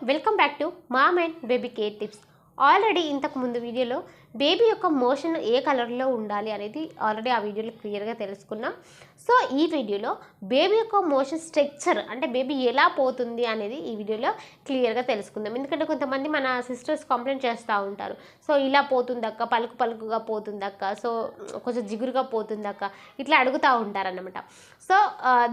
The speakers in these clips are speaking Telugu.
Welcome back to mom and baby care tips. Already ఇంతకు ముందు వీడియోలో బేబీ యొక్క మోషన్ ఏ కలర్లో ఉండాలి అనేది ఆల్రెడీ ఆ వీడియోలో క్లియర్గా తెలుసుకున్నాం. సో ఈ వీడియోలో బేబీ యొక్క మోషన్ స్ట్రక్చర్ అంటే బేబీ ఎలా పోతుంది అనేది ఈ వీడియోలో క్లియర్గా తెలుసుకుందాం. ఎందుకంటే కొంతమంది మన సిస్టర్స్ కంప్లైంట్ చేస్తూ ఉంటారు, సో ఇలా పోతుందక్క, పలుకు పలుకుగా పోతుందక్క, సో కొంచెం జిగురుగా పోతుందక్క, ఇట్లా అడుగుతూ ఉంటారన్నమాట. సో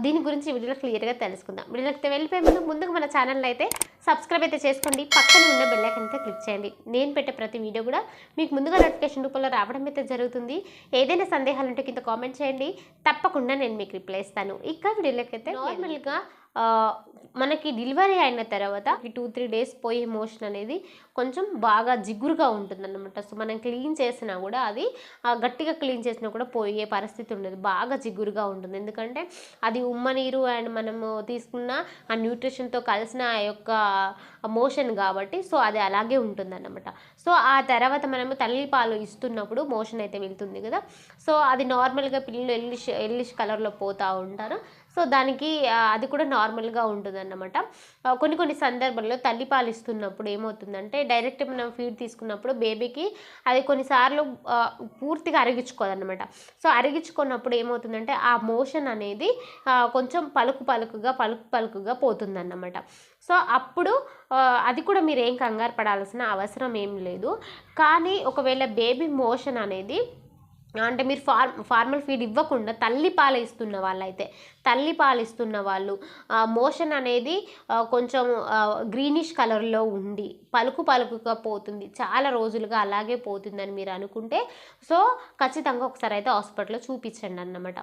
దీని గురించి వీడియోలో క్లియర్గా తెలుసుకుందాం. వీడియోకి వెళ్ళిపోయే ముందుకు మన ఛానల్ అయితే సబ్స్క్రైబ్ అయితే చేసుకోండి, పక్కన ఉన్న బెల్ ఐకాన్ అయితే క్లిక్ చేయండి. నేను పెట్టే ప్రతి వీడియో కూడా మీకు ముందుగా నోటిఫికేషన్ రూపంలో రావడం అయితే జరుగుతుంది. ఏదైనా సందేహాలు ఉంటే కింద కామెంట్ చేయండి, తప్పకుండా నేను మీకు రిప్లై ఇస్తాను. ఇక వీడియోలోకి అయితే నార్మల్గా మనకి డెలివరీ అయిన తర్వాత 2-3 డేస్ పోయే మోషన్ అనేది కొంచెం బాగా జిగురుగా ఉంటుందన్నమాట. సో మనం క్లీన్ చేసినా కూడా అది గట్టిగా క్లీన్ చేసినా కూడా పోయే పరిస్థితి ఉండదు, బాగా జిగురుగా ఉంటుంది. ఎందుకంటే అది ఉమ్మ నీరు అండ్ మనము తీసుకున్న ఆ న్యూట్రిషన్తో కలిసిన ఆ యొక్క మోషన్ కాబట్టి సో అది అలాగే ఉంటుందన్నమాట. సో ఆ తర్వాత మనము తల్లిపాలు ఇస్తున్నప్పుడు మోషన్ అయితే వెళ్తుంది కదా, సో అది నార్మల్గా పిల్లలు ఎల్లిష్ కలర్లో పోతూ ఉంటారు. సో దానికి అది కూడా నార్మల్గా ఉంటుందన్నమాట. కొన్ని సందర్భాల్లో తల్లిపాలు ఇస్తున్నప్పుడు ఏమవుతుందంటే డైరెక్ట్ మనం ఫీడ్ తీసుకున్నప్పుడు బేబీకి అది కొన్నిసార్లు పూర్తిగా అరిగించుకోదన్నమాట. సో అరిగించుకున్నప్పుడు ఏమవుతుందంటే ఆ మోషన్ అనేది కొంచెం పలుకుగా పోతుందన్నమాట. సో అప్పుడు అది కూడా మీరు ఏం కంగారు పడాల్సిన అవసరం ఏం లేదు. కానీ ఒకవేళ బేబీ మోషన్ అనేది అంటే మీరు ఫార్మల్ ఫీడ్ ఇవ్వకుండా తల్లిపాలు ఇస్తున్న వాళ్ళైతే, తల్లిపాలు ఇస్తున్న వాళ్ళు మోషన్ అనేది కొంచెం గ్రీనిష్ కలర్లో ఉండి పలుకుగా పోతుంది, చాలా రోజులుగా అలాగే పోతుందని మీరు అనుకుంటే సో ఖచ్చితంగా ఒకసారి అయితే హాస్పిటల్లో చూపించండి అన్నమాట.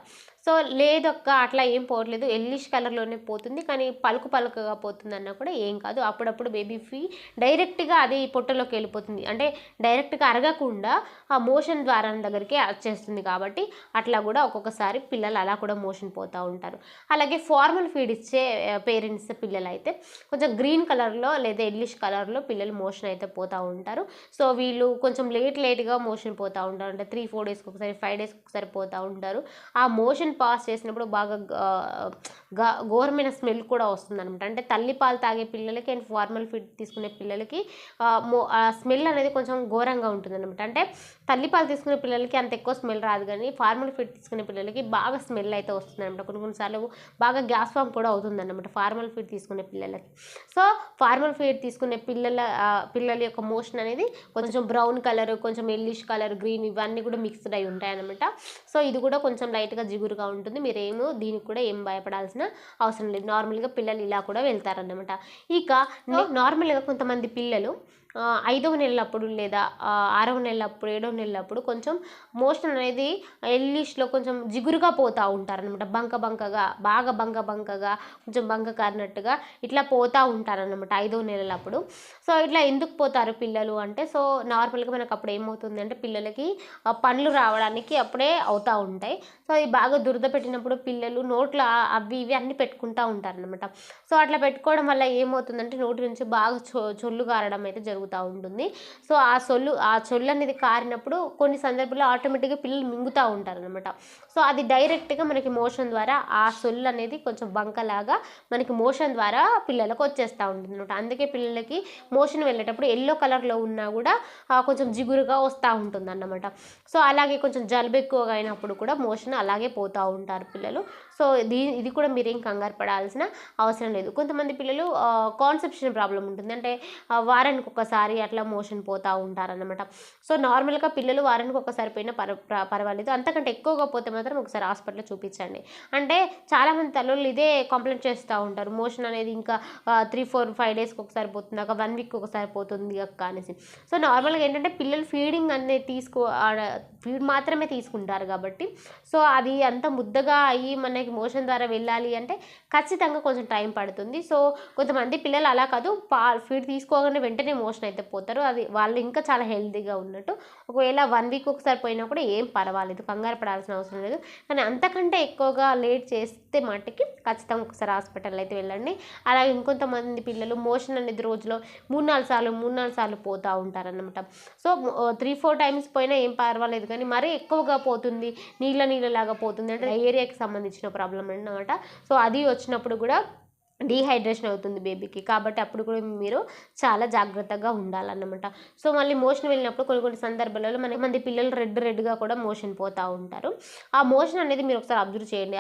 సో లేదక్క అట్లా ఏం పోవట్లేదు, ఎల్లిష్ కలర్లోనే పోతుంది కానీ పలుకుగా పోతుంది అన్నా కూడా ఏం కాదు. అప్పుడప్పుడు బేబీ ఫీ డైరెక్ట్గా అది పొట్టలోకి వెళ్ళిపోతుంది, అంటే డైరెక్ట్గా అరగకుండా ఆ మోషన్ ద్వారా దగ్గరికి వచ్చేస్తుంది కాబట్టి అట్లా కూడా ఒక్కొక్కసారి పిల్లలు అలా కూడా మోషన్ పోతూ ఉంటారు. అలాగే ఫార్మల్ ఫీడ్ ఇచ్చే పేరెంట్స్ పిల్లలు అయితే కొంచెం గ్రీన్ కలర్లో లేదా ఎల్లిష్ కలర్లో పిల్లలు మోషన్ అయితే పోతూ ఉంటారు. సో వీళ్ళు కొంచెం లేట్గా మోషన్ పోతూ ఉంటారు, అంటే 3-4 డేస్కి ఒకసారి 5 డేస్కి ఒకసారి పోతూ ఉంటారు. ఆ మోషన్ పాస్ చేసినప్పుడు బాగా ఘోరమైన స్మెల్ కూడా వస్తుంది అనమాట. అంటే తల్లిపాలు తాగే పిల్లలకి అండ్ ఫార్మల్ ఫీడ్ తీసుకునే పిల్లలకి స్మెల్ అనేది కొంచెం ఘోరంగా ఉంటుంది అనమాట. అంటే తల్లిపాలు తీసుకునే పిల్లలకి అంత ఎక్కువ స్మెల్ రాదు, కానీ ఫార్మల్ ఫీడ్ తీసుకునే పిల్లలకి బాగా స్మెల్ అయితే వస్తుంది అనమాట. కొన్నిసార్లు బాగా గ్యాస్ ఫామ్ కూడా అవుతుంది అన్నమాట ఫార్మల్ ఫీడ్ తీసుకునే పిల్లలకి. సో ఫార్మల్ ఫీడ్ తీసుకునే పిల్లల యొక్క మోషన్ అనేది కొంచెం బ్రౌన్ కలర్, కొంచెం ఎల్లిష్ కలర్, గ్రీన్ ఇవన్నీ కూడా మిక్స్డ్ అయి ఉంటాయి అనమాట. సో ఇది కూడా కొంచెం లైట్గా జిగురుగా ఉంటుంది, మీరేమో దీనికి కూడా ఏం భయపడాల్సిన అవసరం లేదు. నార్మల్గా పిల్లలు ఇలా కూడా వెళ్తారన్నమాట. ఇక నార్మల్గా కొంతమంది పిల్లలు 5వ నెలలప్పుడు లేదా 6వ నెలలప్పుడు 7వ నెలలప్పుడు కొంచెం మోషన్ అనేది ఎల్లిష్లో కొంచెం జిగురుగా పోతూ ఉంటారనమాట. బాగా బంకగా కొంచెం బంక కారినట్టుగా ఇట్లా పోతూ ఉంటారనమాట 5వ నెలలప్పుడు. సో ఇట్లా ఎందుకు పోతారు పిల్లలు అంటే, సో నార్మల్గా మనకు అప్పుడు ఏమవుతుంది అంటే పిల్లలకి పండ్లు రావడానికి అప్పుడే అవుతూ ఉంటాయి. సో అది బాగా దురద పెట్టినప్పుడు పిల్లలు నోట్లో అవి ఇవి అన్నీ పెట్టుకుంటూ ఉంటారనమాట. సో అట్లా పెట్టుకోవడం వల్ల ఏమవుతుందంటే నోటి నుంచి బాగా చొల్లు కారడం అయితే జరుగుతూ ఉంటుంది. సో ఆ చొల్లు అనేది కారినప్పుడు కొన్ని సందర్భాల్లో ఆటోమేటిక్గా పిల్లలు మింగుతూ ఉంటారనమాట. సో అది డైరెక్ట్గా మనకి మోషన్ ద్వారా ఆ సొల్లు అనేది కొంచెం బంకలాగా మనకి మోషన్ ద్వారా పిల్లలకు వచ్చేస్తూ ఉంటుంది అనమాట. అందుకే పిల్లలకి మోషన్ వెళ్ళేటప్పుడు ఎల్లో కలర్లో ఉన్నా కూడా కొంచెం జిగురుగా వస్తూ ఉంటుంది అన్నమాట. సో అలాగే కొంచెం జలుబు ఎక్కువగా అయినప్పుడు కూడా మోషన్ అలాగే పోతూ ఉంటారు పిల్లలు. సో ఇది కూడా మీరేం కంగారు పడాల్సిన అవసరం లేదు. కొంతమంది పిల్లలు కాన్సెప్షన్ ప్రాబ్లం ఉంటుంది, అంటే వారానికి ఒకసారి అట్లా మోషన్ పోతూ ఉంటారనమాట. సో నార్మల్గా పిల్లలు వారానికి ఒకసారి పోయినా పర్వాలేదు, అంతకంటే ఎక్కువగా పోతే మాత్రం ఒకసారి హాస్పిటల్లో చూపించండి. అంటే చాలామంది తల్లులు ఇదే కంప్లైంట్ చేస్తూ ఉంటారు, మోషన్ అనేది ఇంకా 3-4-5 డేస్కి ఒకసారి పోతుంది అక్క, 1 వీక్ ఒకసారి పోతుంది అక్క అనేసి. సో నార్మల్గా ఏంటంటే పిల్లలు ఫీడింగ్ అనేది ఫీడ్ మాత్రమే తీసుకుంటారు కాబట్టి సో అది అంత ముద్దగా అయ్యి మనకి మోషన్ ద్వారా వెళ్ళాలి అంటే ఖచ్చితంగా కొంచెం టైం పడుతుంది. సో కొంతమంది పిల్లలు అలా కాదు, ఫీడ్ తీసుకోగానే వెంటనే మోషన్ అయితే పోతారు, అది వాళ్ళు ఇంకా చాలా హెల్తీగా ఉన్నట్టు. ఒకవేళ 1 వీక్ ఒకసారి పోయినా కూడా ఏం పర్వాలేదు, కంగారు పడాల్సిన అవసరం లేదు. కానీ అంతకంటే ఎక్కువగా లేట్ చేస్తే మట్టుకి ఖచ్చితంగా ఒకసారి హాస్పిటల్ అయితే వెళ్ళండి. అలాగే ఇంకొంతమంది పిల్లలు మోషన్ అనేది రోజులో 3-4 సార్లు పోతూ ఉంటారన్నమాట. సో 3-4 టైమ్స్ పోయినా ఏం పర్వాలేదు, కానీ మరీ ఎక్కువగా పోతుంది, నీళ్ళలాగా పోతుంది అంటే ఏరియాకి సంబంధించిన ప్రాబ్లం అన్నమాట. సో అది వచ్చినప్పుడు కూడా డీహైడ్రేషన్ అవుతుంది బేబీకి. కాబట్టి అప్పుడు కూడా మీరు చాలా జాగ్రత్తగా ఉండాలన్నమాట. సో, మళ్ళీ మోషన్ వెళ్ళినప్పుడు కొన్ని సందర్భాలలో మనమంది పిల్లలు రెడ్‌గా కూడా మోషన్ పోతా ఉంటారు. ఆ మోషన్ అనేది మీరు ఒకసారి అబ్జర్వ్ చేయండి.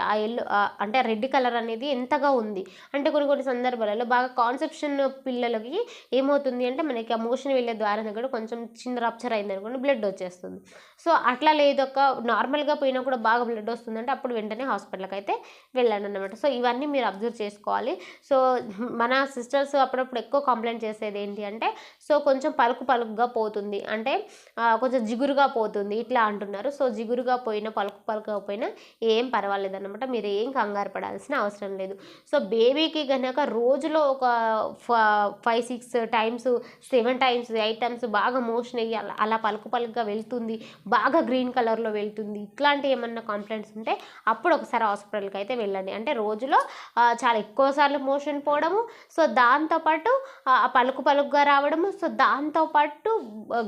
ఆ అంటే రెడ్ కలర్ అనేది ఎంతగా ఉంది. అంటే కొన్ని సందర్భాలలో బాగా కాన్సెప్షన్ పిల్లలకి ఏమవుతుంది అంటే మనకి ఆ మోషన్ వెళ్ళే ద్వారం దగ్గర కొంచెం చిన్న రప్చర్ అయిందనుకోండి బ్లడ్ వచ్చేస్తుంది. సో, అట్లా లేదొక నార్మల్‌గా పోయినా కూడా బాగా బ్లడ్ వస్తుందంటే అప్పుడు వెంటనే హాస్పిటల్‌కైతే వెళ్ళండన్నమాట. సో, ఇవన్నీ మీరు అబ్జర్వ్ చేసుకోవాలి. సో, మన సిస్టర్స్ అప్పుడప్పుడు ఎక్కువ కంప్లైంట్ చేసేది ఏంటి అంటే, సో, కొంచెం పలుకుగా పోతుంది. అంటే కొంచెం జిగురుగా పోతుంది ఇట్లా అంటున్నారు. సో, జిగురుగా పోయినా, పలుకుగా పోయినా ఏం పర్వాలేదన్నమాట. మీరు ఏం కంగారు పడాల్సిన అవసరం లేదు. సో, బేబీకి గనక రోజులో ఒక 5, 6 టైమ్స్, 7 టైమ్స్, 8 టైమ్స్ బాగా మోషన్ అయ్యి అలా పలుకుగా వెళ్తుంది. బాగా గ్రీన్ కలర్‌లో వెళ్తుంది. ఇట్లాంటి ఏమన్నా కంప్లైంట్స్ ఉంటే అప్పుడు ఒకసారి హాస్పిటల్‌కి అయితే వెళ్ళండి. అంటే రోజులో చాలా ఎక్కువ సార్లు మోషన్ పోవడము. సో, దాంతో పాటు పలుకుగా రావడము. సో, దాంతో పాటు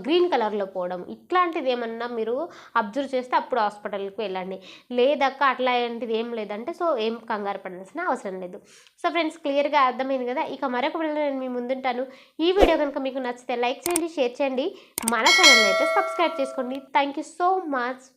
గ్రీన్ కలర్‌లో పోవడం. ఇట్లాంటిది ఏమన్నా మీరు అబ్జర్వ్ చేస్తే అప్పుడు హాస్పిటల్‌కి వెళ్ళండి. లేదక్క అట్లాంటిది ఏం లేదంటే సో, ఏం కంగారు పడాల్సిన అవసరం లేదు. సో, ఫ్రెండ్స్ క్లియర్‌గా అర్థమైంది కదా! ఇక మరొక వీడియోలో నేను మీ ముందుంటాను. ఈ వీడియో కనుక మీకు నచ్చితే లైక్ చేయండి, షేర్ చేయండి. మన ఛానల్‌ని అయితే సబ్స్క్రైబ్ చేసుకోండి. Thank you so much.